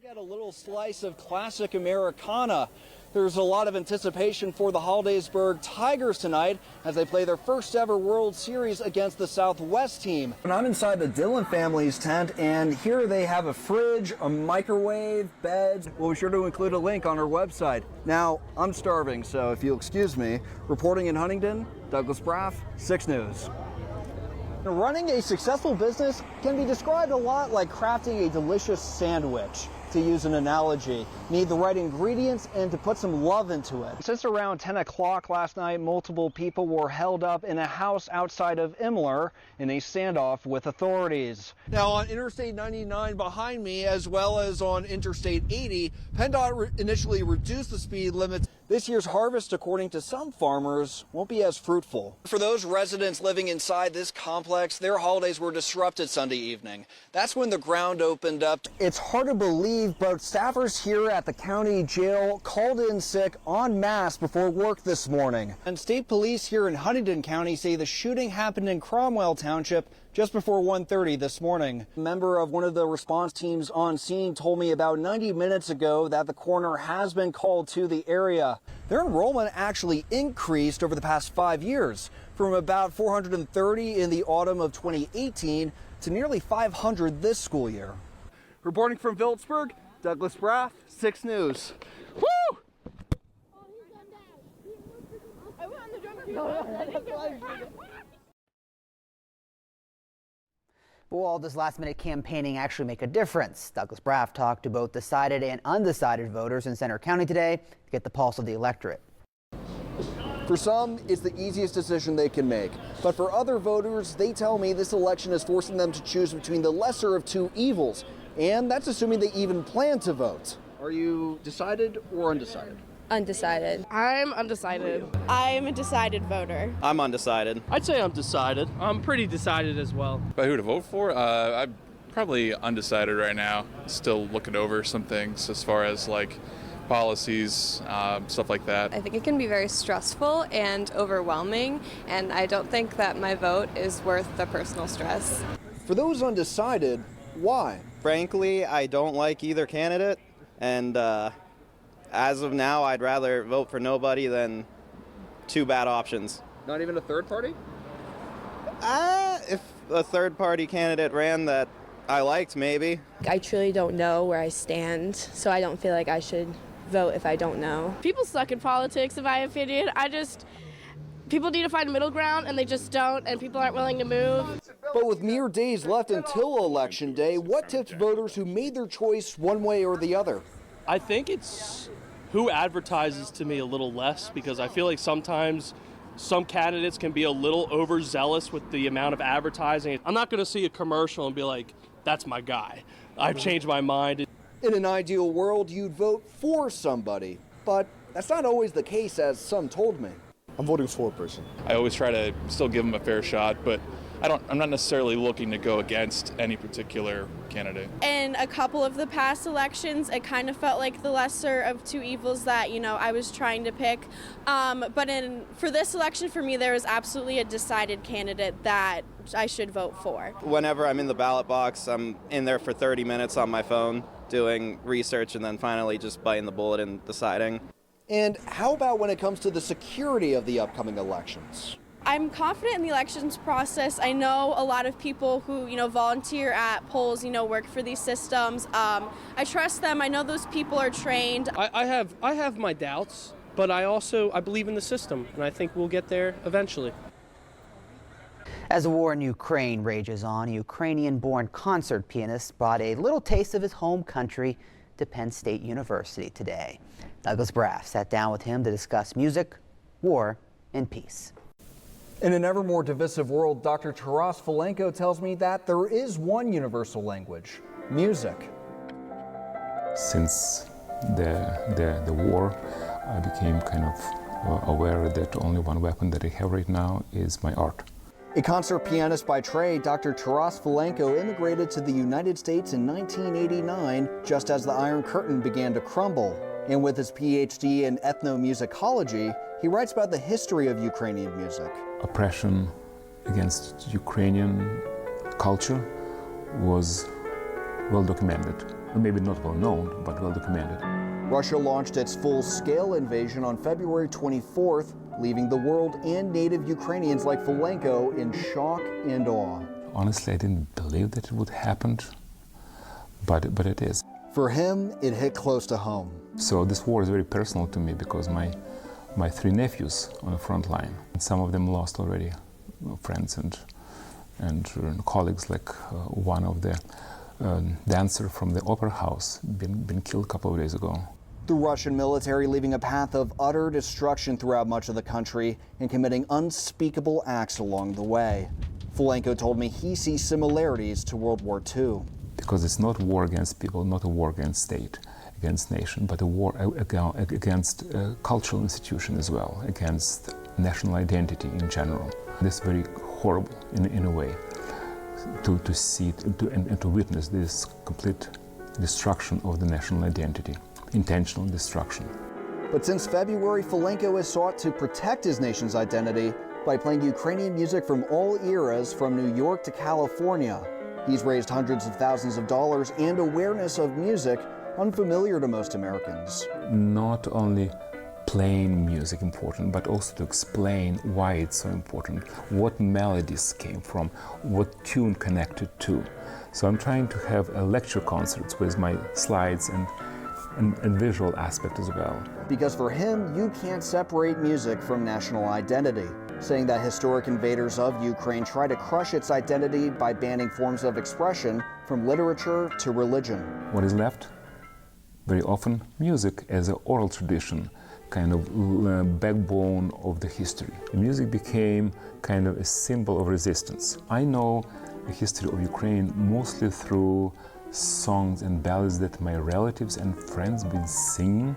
Got a little slice of classic Americana. There's a lot of anticipation for the Hollidaysburg Tigers tonight as they play their first ever World Series against the Southwest team. And I'm inside the Dillon family's tent, and here they have a fridge, a microwave, beds. We'll be sure to include a link on our website. Now, I'm starving, so if you'll excuse me, reporting in Huntington, Douglas Braff, 6 News. Running a successful business can be described a lot like crafting a delicious sandwich. To use an analogy, need the right ingredients and to put some love into it. Since around 10 o'clock last night, multiple people were held up in a house outside of Imler in a standoff with authorities. Now on Interstate 99 behind me, as well as on Interstate 80, PennDOT initially reduced the speed limits. This year's harvest, according to some farmers, won't be as fruitful. For those residents living inside this complex, their holidays were disrupted Sunday evening. That's when the ground opened up. It's hard to believe, but staffers here at the county jail called in sick en masse before work this morning. And state police here in Huntington County say the shooting happened in Cromwell Township just before 1:30 this morning. A member of one of the response teams on scene told me about 90 minutes ago that the coroner has been called to the area. Their enrollment actually increased over the past 5 years, from about 430 in the autumn of 2018 to nearly 500 this school year. Reporting from Phillipsburg, Douglas Braff, 6 News. Woo! Will all this last-minute campaigning actually make a difference? Douglas Braff talked to both decided and undecided voters in Center County today to get the pulse of the electorate. For some, it's the easiest decision they can make. But for other voters, they tell me this election is forcing them to choose between the lesser of two evils. And that's assuming they even plan to vote. Are you decided or undecided? Undecided. I'm undecided. I'm a decided voter. I'm undecided. I'd say I'm decided. I'm pretty decided as well. By who to vote for? I'm probably undecided right now. Still looking over some things as far as like policies, stuff like that. I think it can be very stressful and overwhelming, and I don't think that my vote is worth the personal stress. For those undecided, why? Frankly, I don't like either candidate, and as of now, I'd rather vote for nobody than two bad options. Not even a third party? If a third party candidate ran that I liked, maybe. I truly don't know where I stand, so I don't feel like I should vote if I don't know. People suck in politics, in my opinion. People need to find a middle ground, and they just don't, and people aren't willing to move. But with mere days left until Election Day, what tips voters who made their choice one way or the other? I think it's who advertises to me a little less, because I feel like sometimes some candidates can be a little overzealous with the amount of advertising. I'm not going to see a commercial and be like, that's my guy. I've changed my mind. In an ideal world, you'd vote for somebody, but that's not always the case, as some told me. I'm voting for a person. I always try to still give them a fair shot, but I'm not necessarily looking to go against any particular candidate. In a couple of the past elections, it kind of felt like the lesser of two evils that, I was trying to pick. But for this election, for me, there was absolutely a decided candidate that I should vote for. Whenever I'm in the ballot box, I'm in there for 30 minutes on my phone doing research and then finally just biting the bullet and deciding. And how about when it comes to the security of the upcoming elections? I'm confident in the elections process. I know a lot of people who, volunteer at polls, work for these systems. I trust them. I know those people are trained. I have my doubts, but I believe in the system, and I think we'll get there eventually. As the war in Ukraine rages on, a Ukrainian-born concert pianist brought a little taste of his home country to Penn State University today. Douglas Braff sat down with him to discuss music, war, and peace. In an ever more divisive world, Dr. Taras Filenko tells me that there is one universal language: music. Since the war, I became kind of aware that only one weapon that I have right now is my art. A concert pianist by trade, Dr. Taras Filenko immigrated to the United States in 1989, just as the Iron Curtain began to crumble. And with his PhD in ethnomusicology, he writes about the history of Ukrainian music. Oppression against Ukrainian culture was well documented. Maybe not well known, but well documented. Russia launched its full-scale invasion on February 24th, leaving the world and native Ukrainians like Folenko in shock and awe. Honestly, I didn't believe that it would happen, but it is. For him, it hit close to home. So this war is very personal to me because my three nephews on the front line, and some of them lost already friends and colleagues, like one of the dancer from the opera house been killed a couple of days ago. The Russian military leaving a path of utter destruction throughout much of the country and committing unspeakable acts along the way. Folenko told me he sees similarities to World War II. Because it's not war against people, not a war against state, against nation, but a war against cultural institution as well, against national identity in general. This is very horrible in a way to see it and to witness this complete destruction of the national identity, intentional destruction. But since February, Folenko has sought to protect his nation's identity by playing Ukrainian music from all eras, from New York to California. He's raised hundreds of thousands of dollars and awareness of music unfamiliar to most Americans. Not only playing music important, but also to explain why it's so important, what melodies came from, what tune connected to. So I'm trying to have a lecture concerts with my slides and visual aspect as well. Because for him, you can't separate music from national identity, saying that historic invaders of Ukraine try to crush its identity by banning forms of expression from literature to religion. What is left? Very often music as an oral tradition, kind of backbone of the history. The music became kind of a symbol of resistance. I know the history of Ukraine mostly through songs and ballads that my relatives and friends been singing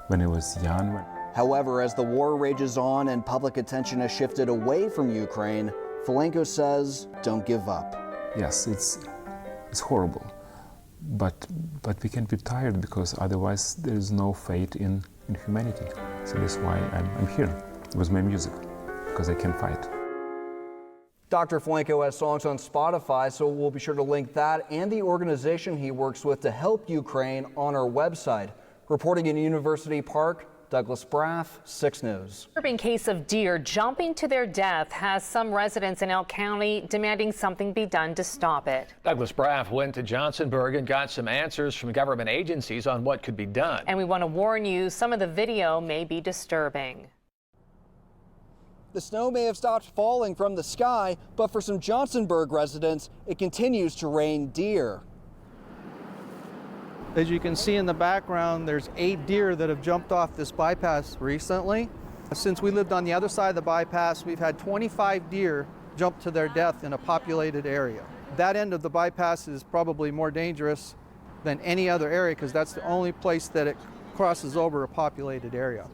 when I was young. However, as the war rages on and public attention has shifted away from Ukraine, Folenko says, don't give up. Yes, it's horrible, but we can't be tired, because otherwise there is no fate in humanity. So that's why I'm here with my music, because I can fight. Dr. Folenko has songs on Spotify, so we'll be sure to link that and the organization he works with to help Ukraine on our website. Reporting in University Park, Douglas Braff, 6 News. A disturbing case of deer jumping to their death has some residents in Elk County demanding something be done to stop it. Douglas Braff went to Johnsonburg and got some answers from government agencies on what could be done. And we want to warn you, some of the video may be disturbing. The snow may have stopped falling from the sky, but for some Johnsonburg residents, it continues to rain deer. As you can see in the background, there's 8 deer that have jumped off this bypass recently. Since we lived on the other side of the bypass, we've had 25 deer jump to their death in a populated area. That end of the bypass is probably more dangerous than any other area, because that's the only place that it crosses over a populated area.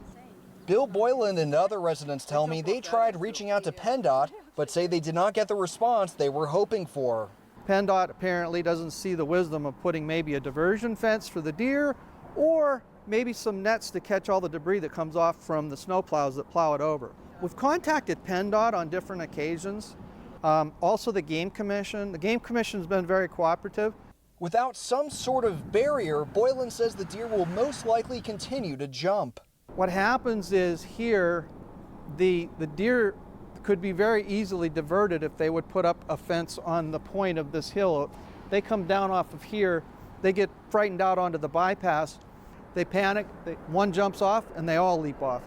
Bill Boylan and other residents tell me they tried reaching out to PennDOT, but say they did not get the response they were hoping for. PennDOT apparently doesn't see the wisdom of putting maybe a diversion fence for the deer, or maybe some nets to catch all the debris that comes off from the snowplows that plow it over. We've contacted PennDOT on different occasions. Also the Game Commission. The Game Commission's been very cooperative. Without some sort of barrier, Boylan says the deer will most likely continue to jump. What happens is here, the deer could be very easily diverted if they would put up a fence on the point of this hill. They come down off of here, they get frightened out onto the bypass, they panic, one jumps off, and they all leap off.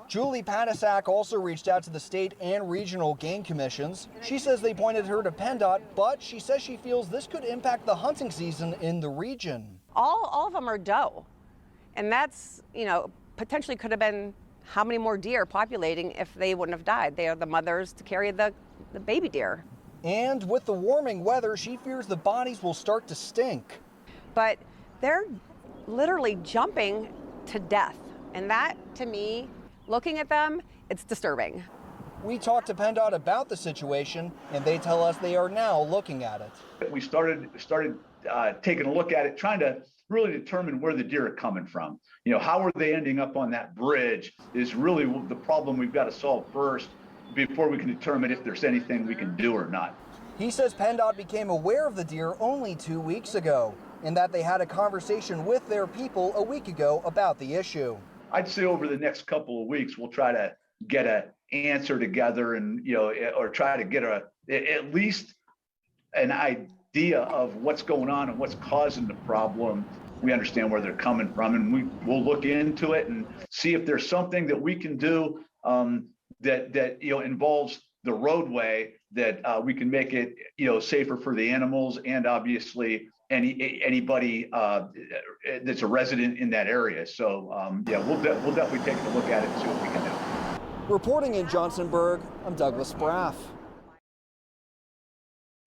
Julie Patasak also reached out to the state and regional game commissions. She says they pointed her to PennDOT, but she says she feels this could impact the hunting season in the region. All of them are doe, and that's, potentially could have been how many more deer populating if they wouldn't have died. They are the mothers to carry the baby deer. And with the warming weather, she fears the bodies will start to stink. But they're literally jumping to death. And that, to me, looking at them, it's disturbing. We talked to PennDOT about the situation, and they tell us they are now looking at it. We started taking a look at it, trying to really determine where the deer are coming from. How are they ending up on that bridge is really the problem we've got to solve first before we can determine if there's anything we can do or not. He says PennDOT became aware of the deer only 2 weeks ago, and that they had a conversation with their people a week ago about the issue. I'd say over the next couple of weeks, we'll try to get an answer together and, or try to get at least an idea of what's going on and what's causing the problem. We understand where they're coming from, and we'll look into it and see if there's something that we can do that involves the roadway, that we can make it safer for the animals and obviously anybody that's a resident in that area. So we'll definitely take a look at it and see what we can do. Reporting in Johnsonburg, I'm Douglas Braff.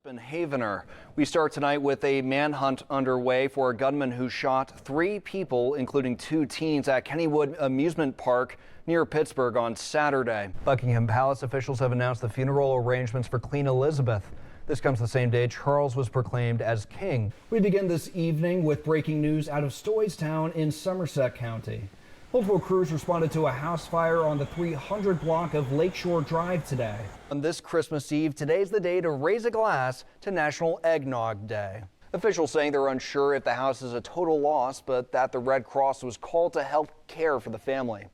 In Havener, we start tonight with a manhunt underway for a gunman who shot 3 people, including 2 teens, at Kennywood Amusement Park near Pittsburgh on Saturday. Buckingham Palace officials have announced the funeral arrangements for Queen Elizabeth. This comes the same day Charles was proclaimed as king. We begin this evening with breaking news out of Stoystown in Somerset County. Multiple crews responded to a house fire on the 300 block of Lakeshore Drive today. On this Christmas Eve, today's the day to raise a glass to National Eggnog Day. Officials saying they're unsure if the house is a total loss, but that the Red Cross was called to help care for the family.